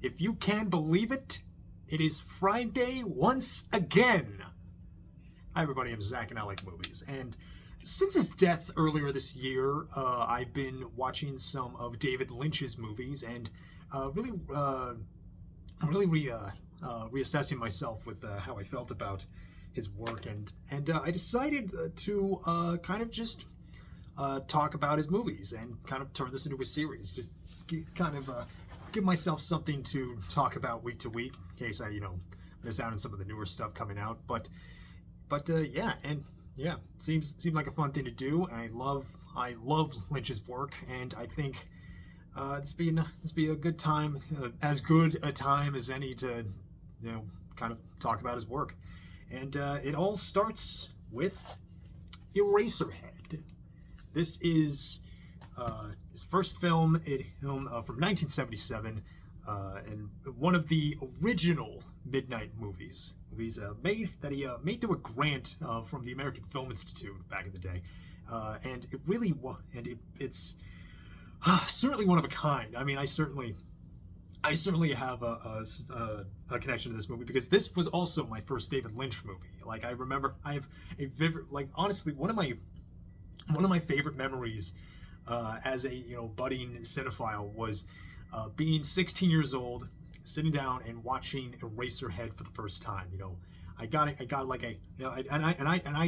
If you can believe it, it is Friday once again. Hi everybody, I'm Zach and I like movies. And since his death earlier this year, I've been watching some of David Lynch's movies and really reassessing myself with how I felt about his work. And I decided to kind of just talk about his movies and kind of turn this into a series. Just give myself something to talk about week to week in case I, miss out on some of the newer stuff coming out. But seemed like a fun thing to do. And I love Lynch's work, and I think this be a good time, as good a time as any to kind of talk about his work. And it all starts with Eraserhead. This is his first film, from 1977, and one of the original midnight movies made through a grant from the American Film Institute back in the day, and it really it's certainly one of a kind. I mean, I certainly have a connection to this movie because this was also my first David Lynch movie. Like, I remember, I have a vivid, honestly, one of my favorite memories as a budding cinephile was being 16 years old, sitting down and watching Eraserhead for the first time. I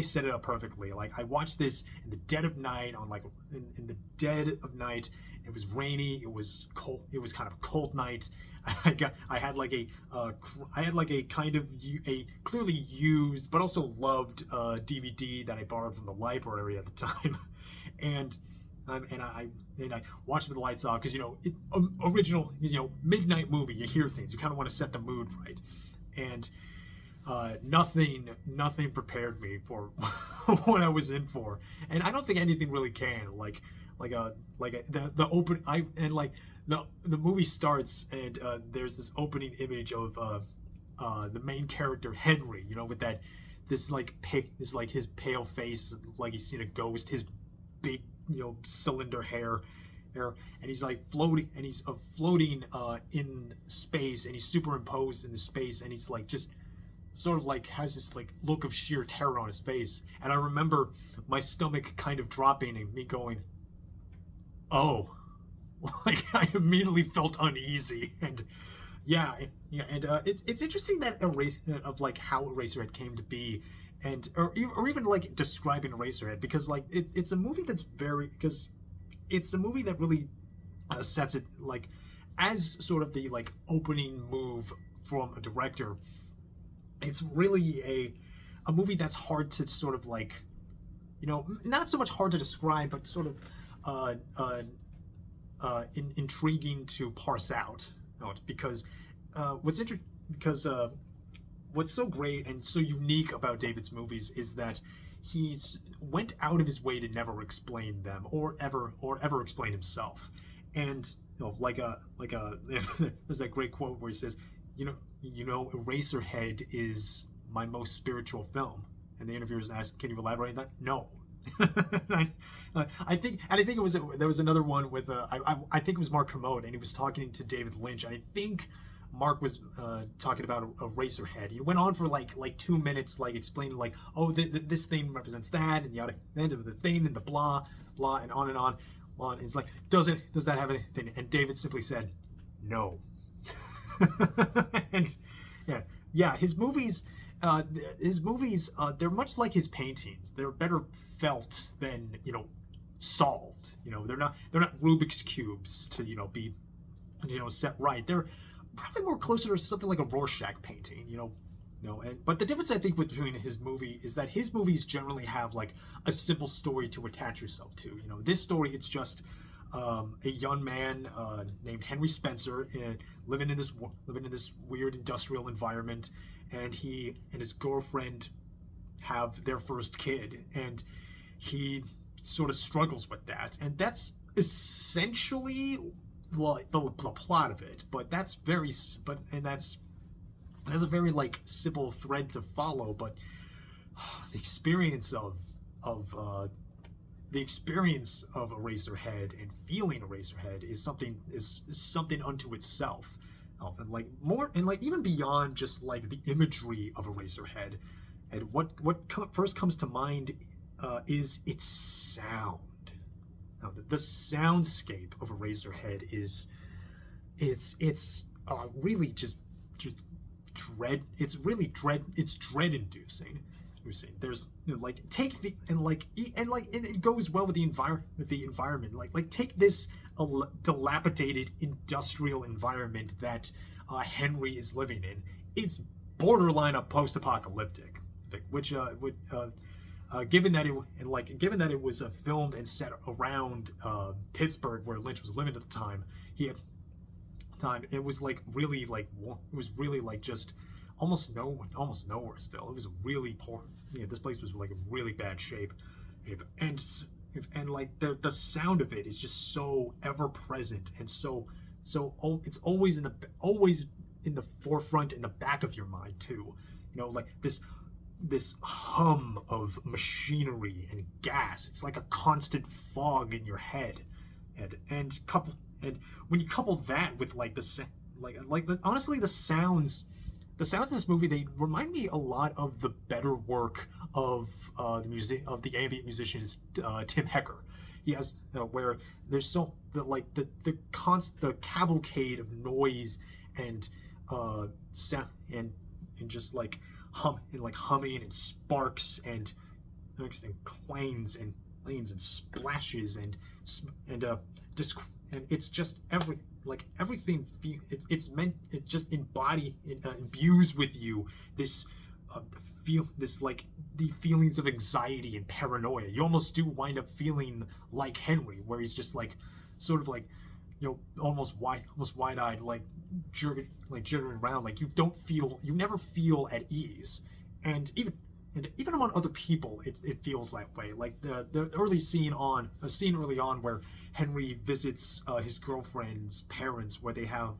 set it up perfectly. Like, I watched this in the dead of night in the dead of night. It was rainy. It was cold. It was kind of a cold night. I had a kind of a clearly used but also loved DVD that I borrowed from the library at the time, and I watched it with the lights off because original midnight movie, you hear things, you kind of want to set the mood right, and nothing prepared me for what I was in for, and I don't think anything really can. The movie starts, and there's this opening image of the main character Henry, with his pale face, like he's seen a ghost, his big cylinder hair, and he's floating, and he's floating in space, and he's superimposed in the space, and he's just sort of has this look of sheer terror on his face. And I remember my stomach kind of dropping and me going, oh. I immediately felt uneasy, and it's interesting that how Eraserhead came to be, and or even describing Eraserhead, because it's a movie that's because it's a movie that really sets it as sort of the opening move from a director. It's really a movie that's hard to sort of not so much hard to describe, but sort of intriguing to parse out, because what's so great and so unique about David's movies is that he's went out of his way to never explain them or ever explain himself. And there's that great quote where he says, Eraserhead is my most spiritual film, and the interviewer's asked, can you elaborate on that? No. I think there was another one with I think it was Mark Kermode, and he was talking to David Lynch, and I think Mark was talking about Eraserhead. He went on for 2 minutes, explaining this thing represents that, and the end of the thing, and the blah blah, and on and on. And it's does that have anything? And David simply said, no. And his movies. They're much like his paintings. They're better felt than solved. They're not Rubik's cubes to be set right. They're probably more closer to something like a Rorschach painting. But the difference I think between his movie is that his movies generally have a simple story to attach yourself to. This story, it's just a young man named Henry Spencer living in this weird industrial environment, and he and his girlfriend have their first kid, and he sort of struggles with that, and that's essentially the plot of it. But that's a very simple thread to follow. But the experience of Eraserhead and feeling Eraserhead is something unto itself. and like more, and like even beyond just like the imagery of Eraserhead, and first comes to mind is its sound. Now, the soundscape of Eraserhead it's really just dread. It's really dread. It's dread inducing. There's like take the and it goes well with the environment. Like take this dilapidated industrial environment that Henry is living in. It's borderline a post-apocalyptic, which given that it was filmed and set around Pittsburgh, where Lynch was living at the time, it was like really like it was really like just almost nowheresville. It was really poor. Yeah, this place was like in really bad shape, and like the sound of it is just so ever present and so it's always in the forefront, in the back of your mind too. Like this hum of machinery and gas. It's like a constant fog in your head, and when you couple that with like honestly the sounds of this movie, they remind me a lot of the better work of the ambient musician Tim Hecker. He has where there's the cavalcade of noise and sound and just like humming and sparks and clangs and splashes and it's just everything. It just imbues with you this the feelings of anxiety and paranoia. You almost do wind up feeling like Henry, where he's just like sort of like almost wide-eyed, like jittering around. Like you never feel at ease, and even among other people, it feels that way. Like the early scene early on where Henry visits his girlfriend's parents, where they have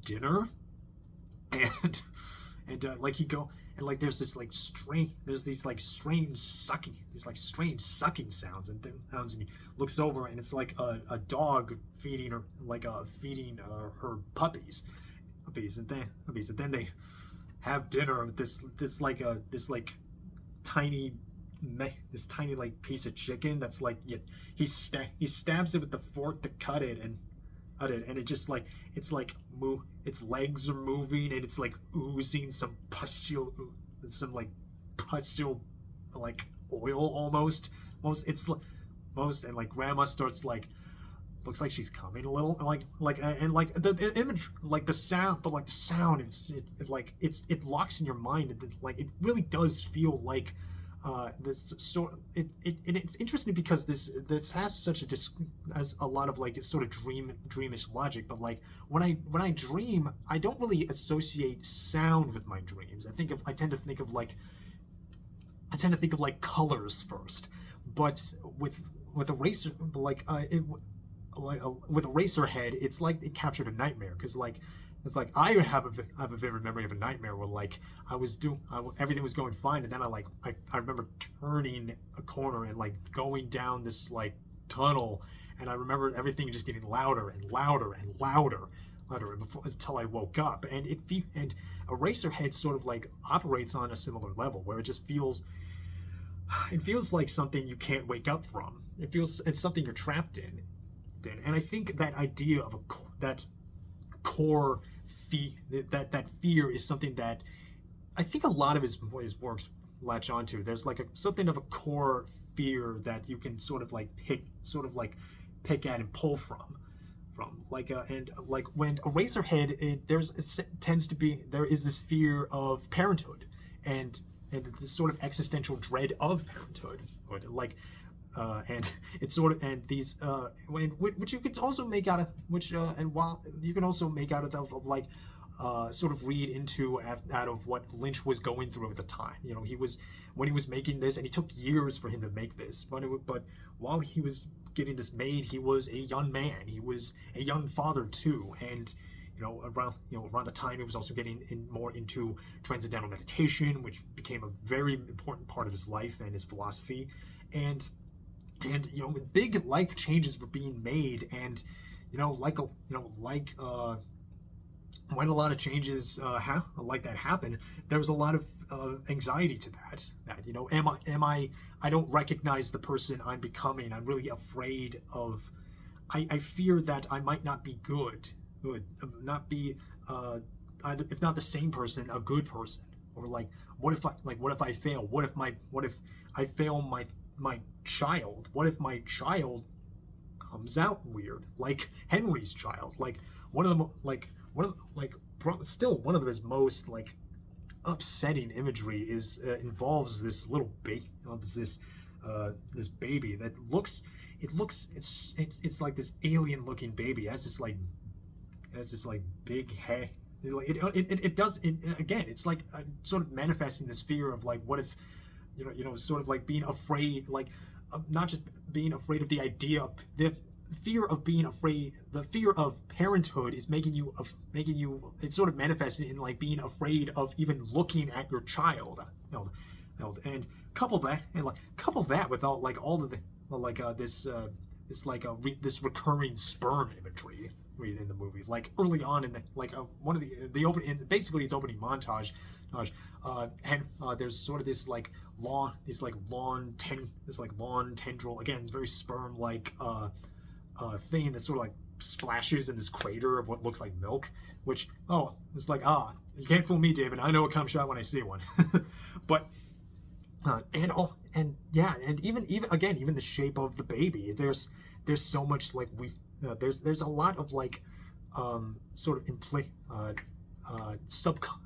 dinner, and like he go and like there's these strange sucking sounds and he looks over and it's like a dog feeding her her puppies, and then they have dinner with this tiny like piece of chicken that's like he stabs it with the fork to cut it and it just like its legs are moving and it's like oozing some pustule like oil almost and like grandma starts like looks like she's coming a little and the image, like the sound, but like the sound it locks in your mind, and like it really does feel like this sort. It's interesting because this has such has a lot of like sort of dreamish logic, but like when I dream, I don't really associate sound with my dreams. I tend to think of like colors first, but with with Eraserhead, it's like it captured a nightmare, because it's like I have a vivid memory of a nightmare where like everything was going fine, and then I remember turning a corner and like going down this like tunnel, and I remember everything just getting louder and louder and louder until I woke up, and Eraserhead sort of like operates on a similar level, where it feels like something you can't wake up from. It's something you're trapped in. And I think that idea of that fear is something that I think a lot of his works latch onto. There's like something of a core fear that you can sort of like pick at and pull from and like when Eraserhead, there is this fear of parenthood and this sort of existential dread of parenthood, and it's sort of these which you could also make out of while you can also make out of like sort of read into out of what Lynch was going through at the time. When he was making this, and it took years for him to make this, but while he was getting this made, he was a young man. He was a young father too, and around the time he was also getting more into transcendental meditation, which became a very important part of his life and his philosophy, and big life changes were being made, and when a lot of changes like that happen, there's a lot of anxiety to that. That, you know, am I? I don't recognize the person I'm becoming. I'm really afraid of. I fear that I might not be good, not be either, if not the same person, a good person. Or like, what if I fail? What if I fail my child? What if my child comes out weird, like Henry's child? Like one of the still one of his most like upsetting imagery is involves this little baby, this baby that looks it's like this alien looking baby. It has this like big head. It does it again. It's like sort of manifesting this fear of like, what if, sort of like being afraid, like not just being afraid of the idea of the fear of being afraid. The fear of parenthood is making you it's sort of manifested in like being afraid of even looking at your child. And couple that with all like all of the like this recurring sperm imagery in the movie, like early on in the like one of the opening, basically it's opening montage, and there's sort of this lawn tendril, again, it's very sperm like thing that sort of like splashes in this crater of what looks like milk, which it's like, you can't fool me, David, I know a cum shot when I see one. But and even again, even the shape of the baby, there's so much like there's a lot of like sort of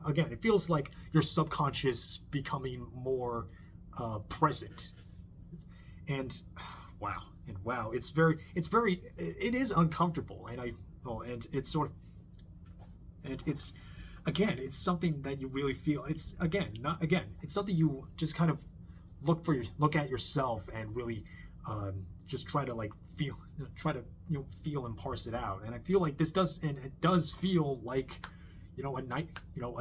again, it feels like your subconscious becoming more present. And wow, it is uncomfortable, and it's sort of, and it's, again, it's something that you really feel. It's it's something you just kind of look at yourself and really just try to like feel and parse it out. And I feel like it does feel like a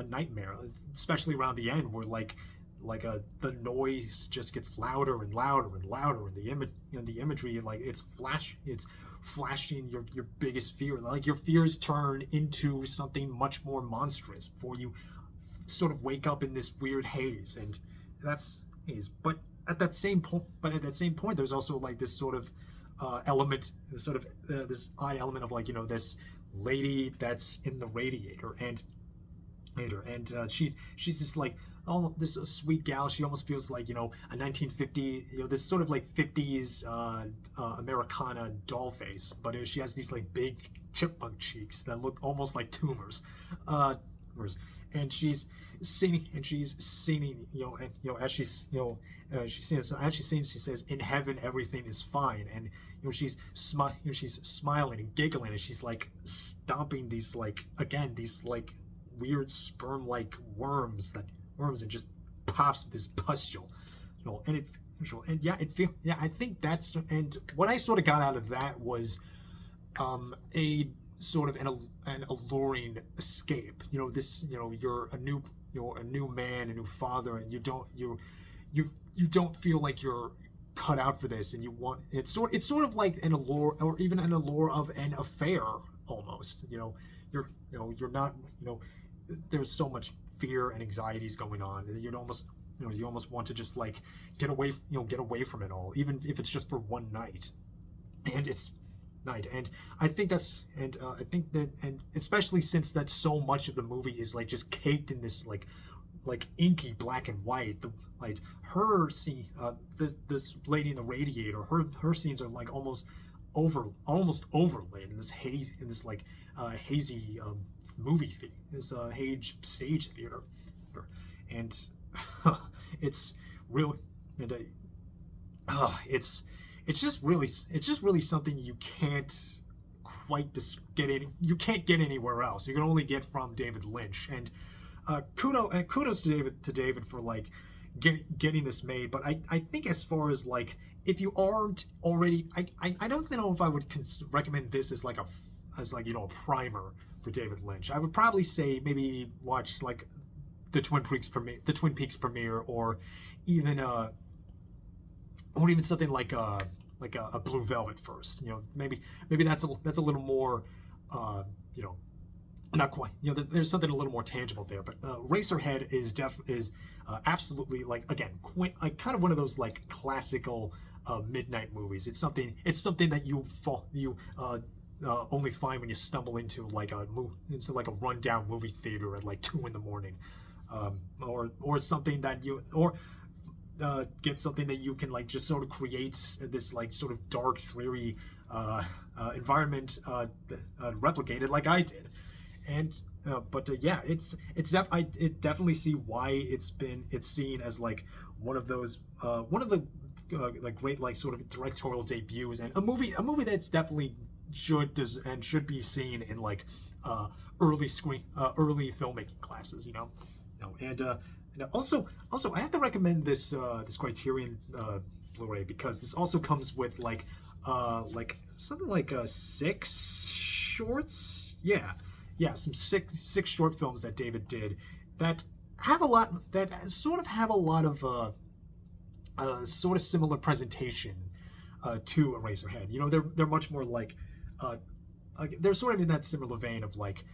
nightmare, especially around the end, where the noise just gets louder and louder and louder, and the imagery, like it's flashing your biggest fear, like your fears turn into something much more monstrous before you sort of wake up in this weird haze. And that's haze, but at that same point there's also like this sort of element, this odd element of like, this lady that's in the radiator, and she's this like, oh, this sweet gal. She almost feels like, a 1950, this sort of like 50s Americana doll face, but she has these like big chipmunk cheeks that look almost like tumors. And she's singing, as she's sings, she says, "In heaven everything is fine," and she's smiling and giggling, and she's like stomping these weird sperm like worms, and just pops with this pustule, I think that's, and what I sort of got out of that was a sort of an alluring escape. You're a new man, a new father, and you don't feel like you're cut out for this, and you want, it's sort of like an allure, or even an allure of an affair almost. You're not, there's so much fear and anxieties going on, and you almost want to just like get away from it all, even if it's just for one night. And it's night, and I think that's, and I think that, and especially since that so much of the movie is like just caked in this like inky black and white. Her scene, this lady in the radiator, her scenes are like almost overlaid in this haze, in this like hazy movie theme, this stage theater, and it's really, and it's just really something you can't quite you can't get anywhere else. You can only get from David Lynch. And kudos to David for like getting this made. But I think, as far as like, if you aren't already, I don't know if I would recommend this as like a primer for David Lynch. I would probably say maybe watch like the Twin Peaks premiere, or even something like a Blue Velvet first. Maybe that's a little more not quite. There's something a little more tangible there. But Racerhead is absolutely, like, again, like kind of one of those like classical midnight movies. It's something that you only find when you stumble into like a rundown movie theater at like 2 in the morning, or something that you or get something that you can like just sort of create this like sort of dark, dreary environment replicated like I did. And but yeah, I definitely see why it's seen as like one of the like great like sort of directorial debuts, and a movie that's definitely should be seen in like early filmmaking classes, and also I have to recommend this Criterion Blu-ray, because this also comes with like something like 6 shorts. Yeah, some six short films that David did that sort of have a lot of sort of similar presentation to Eraserhead. They're much more like they're sort of in that similar vein of like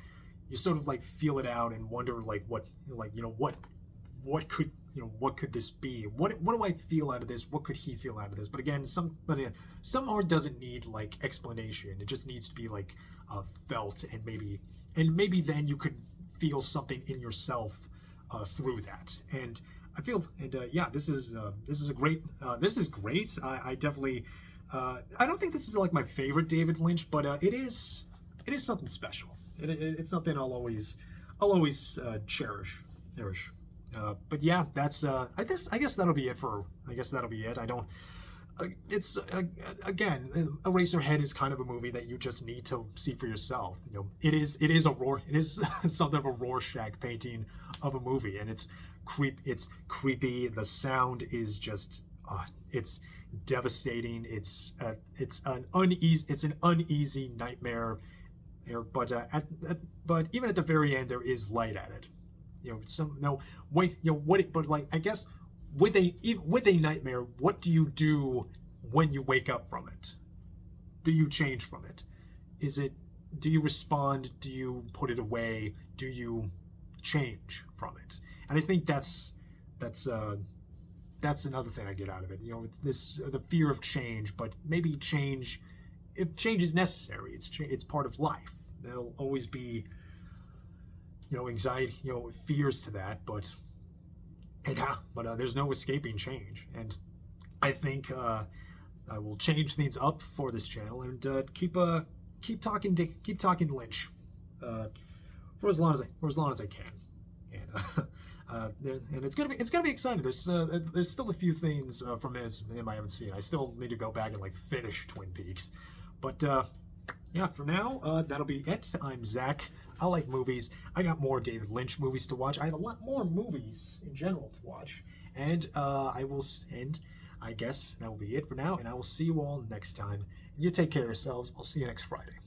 you sort of like feel it out and wonder like what could this be? What do I feel out of this? What could he feel out of this? But again, some art doesn't need like explanation. It just needs to be like felt, and maybe then you could feel something in yourself through that. And I feel, and yeah, this is a great. This is great. I definitely. I don't think this is like my favorite David Lynch, but it is something special. It's something I'll always cherish. But yeah, that's I guess that'll be it for. I guess that'll be it. I don't. It's again, Eraserhead is kind of a movie that you just need to see for yourself. It is something of a Rorschach painting of a movie, and it's creepy. The sound is just it's devastating. It's an uneasy nightmare. But even at the very end, there is light at it. But like, I guess with a nightmare, what do you do when you wake up from it? Do you change from it? Do you respond? Do you put it away? Do you change from it? And I think that's another thing I get out of it. The fear of change, but maybe change. If change is necessary, it's part of life. There'll always be anxiety, fears to that, but there's no escaping change. And I think I will change things up for this channel and keep talking Lynch for as long as I can. And it's gonna be exciting. There's still a few things from him I haven't seen. I still need to go back and like finish Twin Peaks, but yeah, for now that'll be it. I'm Zach. I like movies. I got more David Lynch movies to watch. I have a lot more movies in general to watch, and I guess that will be it for now. And I will see you all next time. You take care of yourselves. I'll see you next Friday.